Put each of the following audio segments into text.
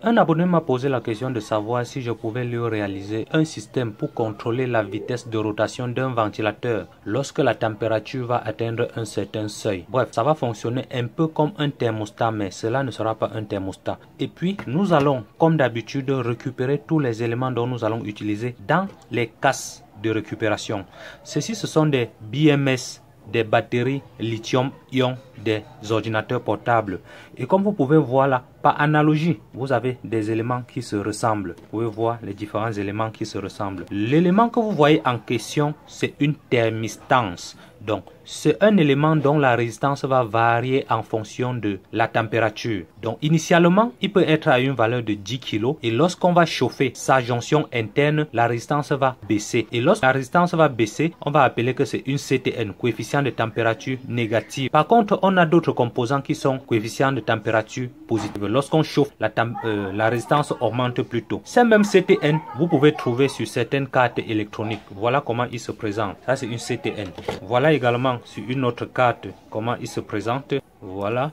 Un abonné m'a posé la question de savoir si je pouvais lui réaliser un système pour contrôler la vitesse de rotation d'un ventilateur lorsque la température va atteindre un certain seuil. Bref, ça va fonctionner un peu comme un thermostat, mais cela ne sera pas un thermostat. Et puis, nous allons, comme d'habitude, récupérer tous les éléments dont nous allons utiliser dans les cases de récupération. Ceci, ce sont des BMS, des batteries lithium-ion, des ordinateurs portables. Et comme vous pouvez voir là, par analogie, vous avez des éléments qui se ressemblent. Vous pouvez voir les différents éléments qui se ressemblent. L'élément que vous voyez en question, c'est une thermistance. Donc, c'est un élément dont la résistance va varier en fonction de la température. Donc, initialement, il peut être à une valeur de 10 kg. Et lorsqu'on va chauffer sa jonction interne, la résistance va baisser. Et lorsque la résistance va baisser, on va appeler que c'est une CTN, coefficient de température négative. Par contre, on a d'autres composants qui sont coefficients de température positive. Lorsqu'on chauffe, la résistance augmente plutôt. Ces mêmes CTN, vous pouvez trouver sur certaines cartes électroniques. Voilà comment ils se présentent. Ça, c'est une CTN. Voilà également sur une autre carte comment il se présente. Voilà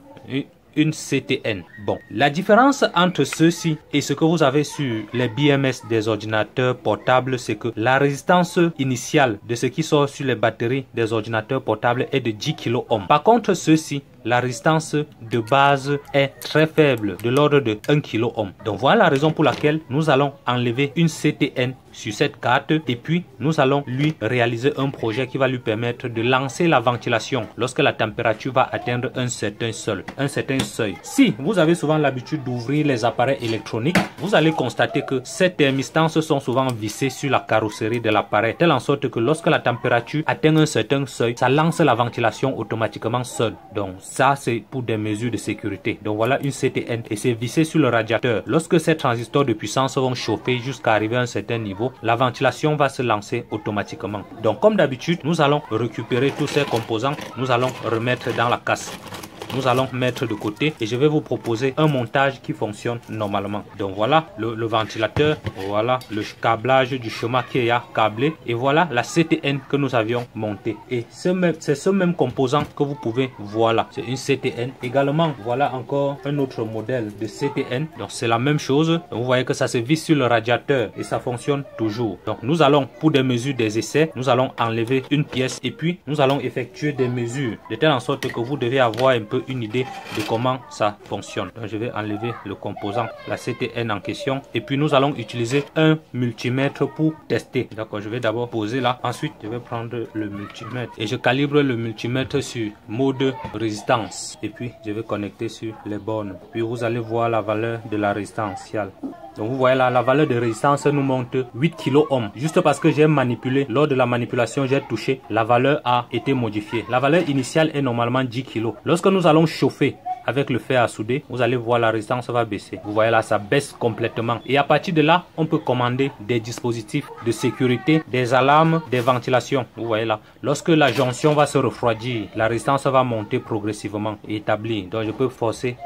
une CTN. Bon, la différence entre ceux-ci et ce que vous avez sur les BMS des ordinateurs portables, c'est que la résistance initiale de ce qui sort sur les batteries des ordinateurs portables est de 10 kΩ. Par contre, ceux-ci, la résistance de base est très faible, de l'ordre de 1 kΩ. Donc voilà la raison pour laquelle nous allons enlever une CTN sur cette carte et puis nous allons lui réaliser un projet qui va lui permettre de lancer la ventilation lorsque la température va atteindre un certain seuil. Si vous avez souvent l'habitude d'ouvrir les appareils électroniques, vous allez constater que ces thermistances sont souvent vissées sur la carrosserie de l'appareil, telle en sorte que lorsque la température atteint un certain seuil, ça lance la ventilation automatiquement seule. Donc ça, c'est pour des mesures de sécurité. Donc voilà une CTN et c'est vissé sur le radiateur. Lorsque ces transistors de puissance vont chauffer jusqu'à arriver à un certain niveau, la ventilation va se lancer automatiquement. Donc comme d'habitude, nous allons récupérer tous ces composants, nous allons remettre dans la casse. Nous allons mettre de côté et je vais vous proposer un montage qui fonctionne normalement. Donc voilà le ventilateur, voilà le câblage du schéma qui est câblé et voilà la CTN que nous avions montée. Et c'est ce même composant que vous pouvez voir là. C'est une CTN. Également, voilà encore un autre modèle de CTN. Donc c'est la même chose. Donc, vous voyez que ça se visse sur le radiateur et ça fonctionne toujours. Donc nous allons, pour des mesures des essais, nous allons enlever une pièce et puis nous allons effectuer des mesures de telle en sorte que vous devez avoir un peu une idée de comment ça fonctionne. Donc, je vais enlever le composant, la CTN en question, et puis nous allons utiliser un multimètre pour tester. D'accord, je vais d'abord poser là, ensuite je vais prendre le multimètre et je calibre le multimètre sur mode résistance et puis je vais connecter sur les bornes. Puis vous allez voir la valeur de la résistance. Donc vous voyez là, la valeur de résistance nous montre 8 kΩ. Juste parce que j'ai manipulé, lors de la manipulation, j'ai touché, la valeur a été modifiée. La valeur initiale est normalement 10 kg. Lorsque nous allons chauffer avec le fer à souder, vous allez voir la résistance va baisser. Vous voyez là, ça baisse complètement. Et à partir de là, on peut commander des dispositifs de sécurité, des alarmes, des ventilations. Vous voyez là, lorsque la jonction va se refroidir, la résistance va monter progressivement et établir. Donc je peux forcer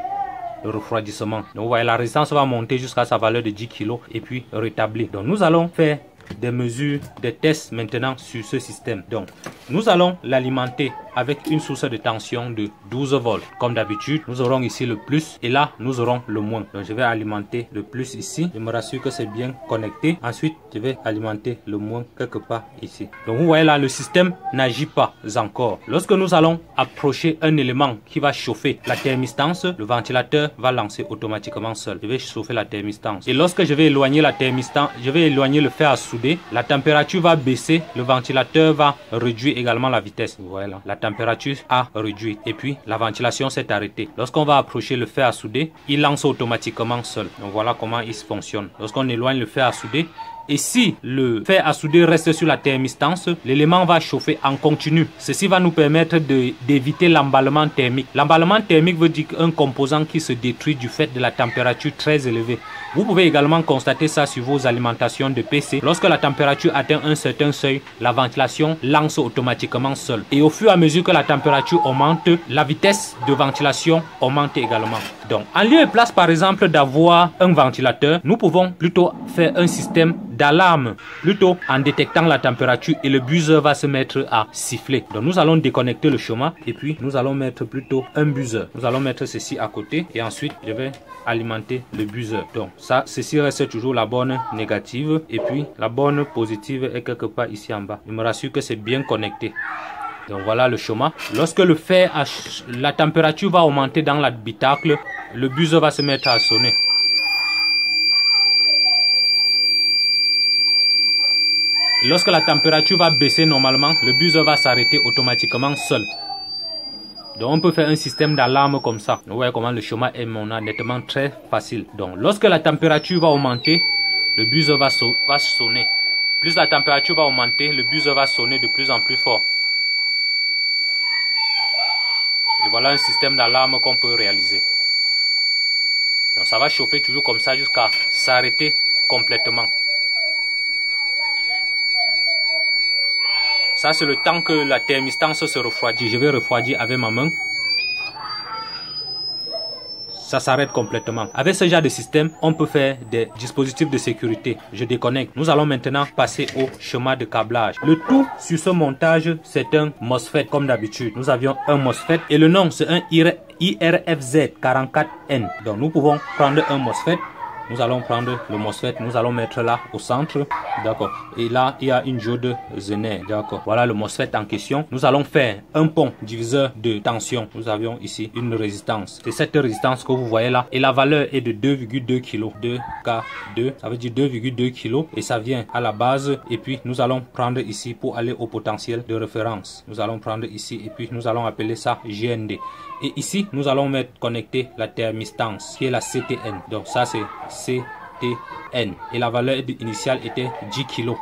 le refroidissement. Donc vous voyez, la résistance va monter jusqu'à sa valeur de 10 kg et puis rétablir. Donc nous allons faire des mesures, des tests maintenant sur ce système. Donc nous allons l'alimenter avec une source de tension de 12 volts. Comme d'habitude, nous aurons ici le plus et là, nous aurons le moins. Donc je vais alimenter le plus ici. Je me rassure que c'est bien connecté. Ensuite, je vais alimenter le moins quelque part ici. Donc vous voyez là, le système n'agit pas encore. Lorsque nous allons approcher un élément qui va chauffer la thermistance, le ventilateur va lancer automatiquement seul. Je vais chauffer la thermistance. Et lorsque je vais éloigner la thermistance, je vais éloigner le fer à souder, la température va baisser, le ventilateur va réduire également la vitesse. Vous voyez là, la température a réduit et puis la ventilation s'est arrêtée. Lorsqu'on va approcher le fer à souder, il lance automatiquement seul. Donc voilà comment il fonctionne. Lorsqu'on éloigne le fer à souder, et si le fer à souder reste sur la thermistance, l'élément va chauffer en continu. Ceci va nous permettre d'éviter l'emballement thermique. L'emballement thermique veut dire un composant qui se détruit du fait de la température très élevée. Vous pouvez également constater ça sur vos alimentations de PC. Lorsque la température atteint un certain seuil, la ventilation lance automatiquement seule. Et au fur et à mesure que la température augmente, la vitesse de ventilation augmente également. Donc, en lieu et place par exemple d'avoir un ventilateur, nous pouvons plutôt faire un système d'alarme, plutôt en détectant la température, et le buzzer va se mettre à siffler. Donc nous allons déconnecter le chaudron et puis nous allons mettre plutôt un buzzer. Nous allons mettre ceci à côté et ensuite je vais alimenter le buzzer. Donc ça, ceci reste toujours la borne négative et puis la borne positive est quelque part ici en bas. Je me rassure que c'est bien connecté. Donc voilà le chaudron. Lorsque le fer, la température va augmenter dans l'habitacle, le buzzer va se mettre à sonner. Lorsque la température va baisser normalement, le buzzer va s'arrêter automatiquement seul. Donc on peut faire un système d'alarme comme ça. Vous voyez comment le chaudron est nettement très facile. Donc lorsque la température va augmenter, le buzzer va sonner. Plus la température va augmenter, le buzzer va sonner de plus en plus fort. Et voilà un système d'alarme qu'on peut réaliser. Donc ça va chauffer toujours comme ça jusqu'à s'arrêter complètement. Ça, c'est le temps que la thermistance se refroidit. Je vais refroidir avec ma main. Ça s'arrête complètement. Avec ce genre de système, on peut faire des dispositifs de sécurité. Je déconnecte. Nous allons maintenant passer au schéma de câblage. Le tout sur ce montage, c'est un MOSFET comme d'habitude. Nous avions un MOSFET et le nom, c'est un IRFZ44N. Donc, nous pouvons prendre un MOSFET. Nous allons prendre le MOSFET, nous allons mettre là au centre, d'accord. Et là, il y a une diode Zener, d'accord. Voilà le MOSFET en question. Nous allons faire un pont diviseur de tension. Nous avions ici une résistance. C'est cette résistance que vous voyez là. Et la valeur est de 2,2 kg. 2K2, ça veut dire 2,2 kg. Et ça vient à la base. Et puis, nous allons prendre ici pour aller au potentiel de référence. Nous allons prendre ici et puis nous allons appeler ça GND. Et ici, nous allons connecter la thermistance qui est la CTN. Donc ça, c'est CTN. Et la valeur initiale était 10 kg.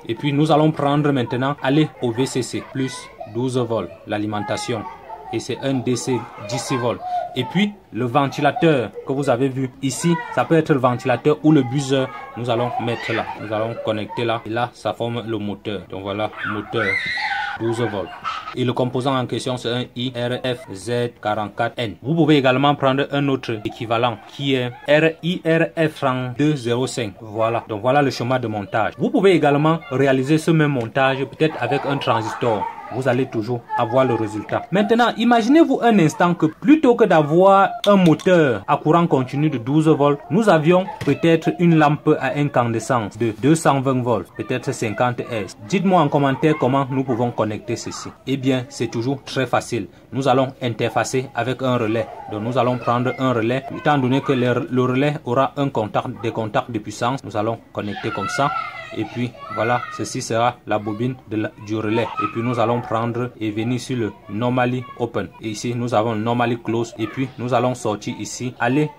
Et puis, nous allons prendre maintenant, aller au VCC, plus 12 volts, l'alimentation. Et c'est un DC 10 volts. Et puis, le ventilateur que vous avez vu ici, ça peut être le ventilateur ou le buzzer. Nous allons mettre là. Nous allons connecter là. Et là, ça forme le moteur. Donc voilà, moteur. 12 volts. Et le composant en question, c'est un IRFZ44N. Vous pouvez également prendre un autre équivalent qui est IRF3205. Voilà. Donc voilà le schéma de montage. Vous pouvez également réaliser ce même montage peut-être avec un transistor. Vous allez toujours avoir le résultat. Maintenant, imaginez-vous un instant que plutôt que d'avoir un moteur à courant continu de 12 volts, nous avions peut-être une lampe à incandescence de 220 volts, peut-être 50 Hz. Dites-moi en commentaire comment nous pouvons connecter ceci. Eh bien, c'est toujours très facile. Nous allons interfacer avec un relais. Donc, nous allons prendre un relais. Étant donné que le relais aura des contacts de puissance, nous allons connecter comme ça. Et puis voilà, ceci sera la bobine du relais. Et puis nous allons prendre et venir sur le normally open. Et ici nous avons normally close. Et puis nous allons sortir ici, aller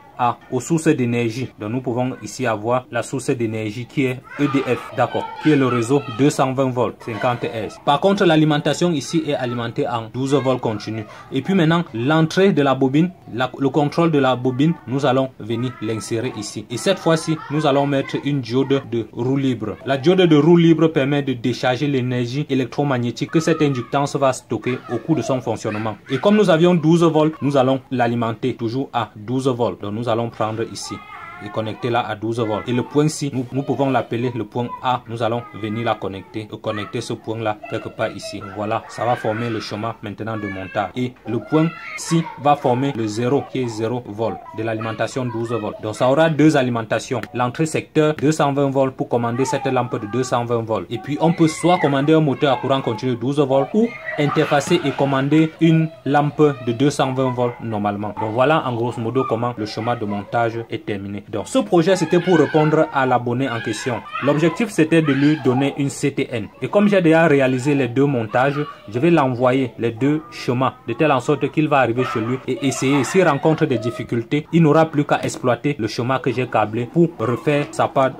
aux sources d'énergie. Donc nous pouvons ici avoir la source d'énergie qui est EDF, d'accord, qui est le réseau 220 volts, 50 Hz. Par contre, l'alimentation ici est alimentée en 12 volts continu. Et puis maintenant, l'entrée de la bobine, le contrôle de la bobine, nous allons venir l'insérer ici. Et cette fois-ci, nous allons mettre une diode de roue libre. La diode de roue libre permet de décharger l'énergie électromagnétique que cette inductance va stocker au cours de son fonctionnement. Et comme nous avions 12 volts, nous allons l'alimenter toujours à 12 volts. Donc nous allons prendre ici et connecter là à 12 volts. Et le point ci, nous pouvons l'appeler le point A. Nous allons venir la connecter ce point là quelque part ici. Voilà, ça va former le schéma maintenant de montage. Et le point ci va former le 0 qui est 0 volts de l'alimentation 12 volts. Donc ça aura deux alimentations. L'entrée secteur 220 volts pour commander cette lampe de 220 volts. Et puis on peut soit commander un moteur à courant continu de 12 volts ou interfacer et commander une lampe de 220 volts normalement. Donc voilà en grosso modo comment le schéma de montage est terminé. Donc ce projet c'était pour répondre à l'abonné en question. L'objectif c'était de lui donner une CTN. Et comme j'ai déjà réalisé les deux montages, je vais l'envoyer les deux schémas de telle en sorte qu'il va arriver chez lui et essayer. S'il rencontre des difficultés, il n'aura plus qu'à exploiter le schéma que j'ai câblé pour refaire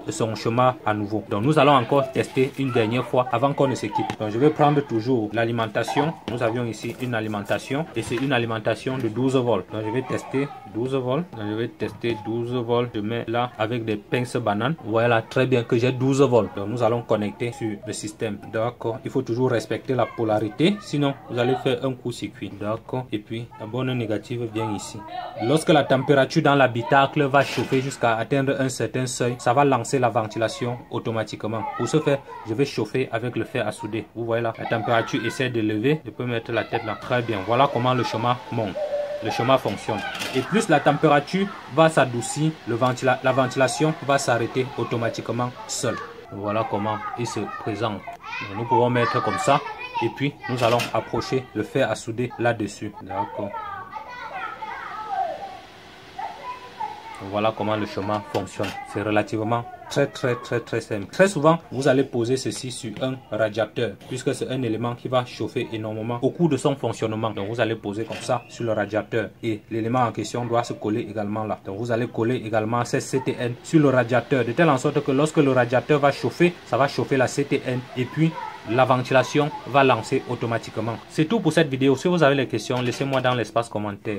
son schéma à nouveau. Donc nous allons encore tester une dernière fois avant qu'on ne se quitte. Donc je vais prendre toujours l'alimentation l'alimentation, nous avions ici une alimentation et c'est une alimentation de 12 volts. Donc je vais tester 12 volts. Donc je vais tester 12 volts. Je mets là avec des pinces bananes. Voilà, très bien que j'ai 12 volts. Donc nous allons connecter sur le système. D'accord. Il faut toujours respecter la polarité, sinon vous allez faire un court-circuit. D'accord. Et puis la borne négative vient ici. Lorsque la température dans l'habitacle va chauffer jusqu'à atteindre un certain seuil, ça va lancer la ventilation automatiquement. Pour ce faire, je vais chauffer avec le fer à souder. Vous voyez là, la température essaie de lever. Je peux mettre la tête là. Très bien. Voilà comment le chauffe-eau monte. Le chauffe-eau fonctionne. Et plus la température va s'adoucir, la ventilation va s'arrêter automatiquement seule. Voilà comment il se présente. Donc, nous pouvons mettre comme ça. Et puis, nous allons approcher le fer à souder là-dessus. D'accord. Voilà comment le chauffe-eau fonctionne. C'est relativement très simple. Très souvent, vous allez poser ceci sur un radiateur, puisque c'est un élément qui va chauffer énormément au cours de son fonctionnement. Donc vous allez poser comme ça sur le radiateur et l'élément en question doit se coller également là. Donc vous allez coller également cette CTN sur le radiateur, de telle en sorte que lorsque le radiateur va chauffer, ça va chauffer la CTN et puis la ventilation va lancer automatiquement. C'est tout pour cette vidéo. Si vous avez des questions, laissez-moi dans l'espace commentaire.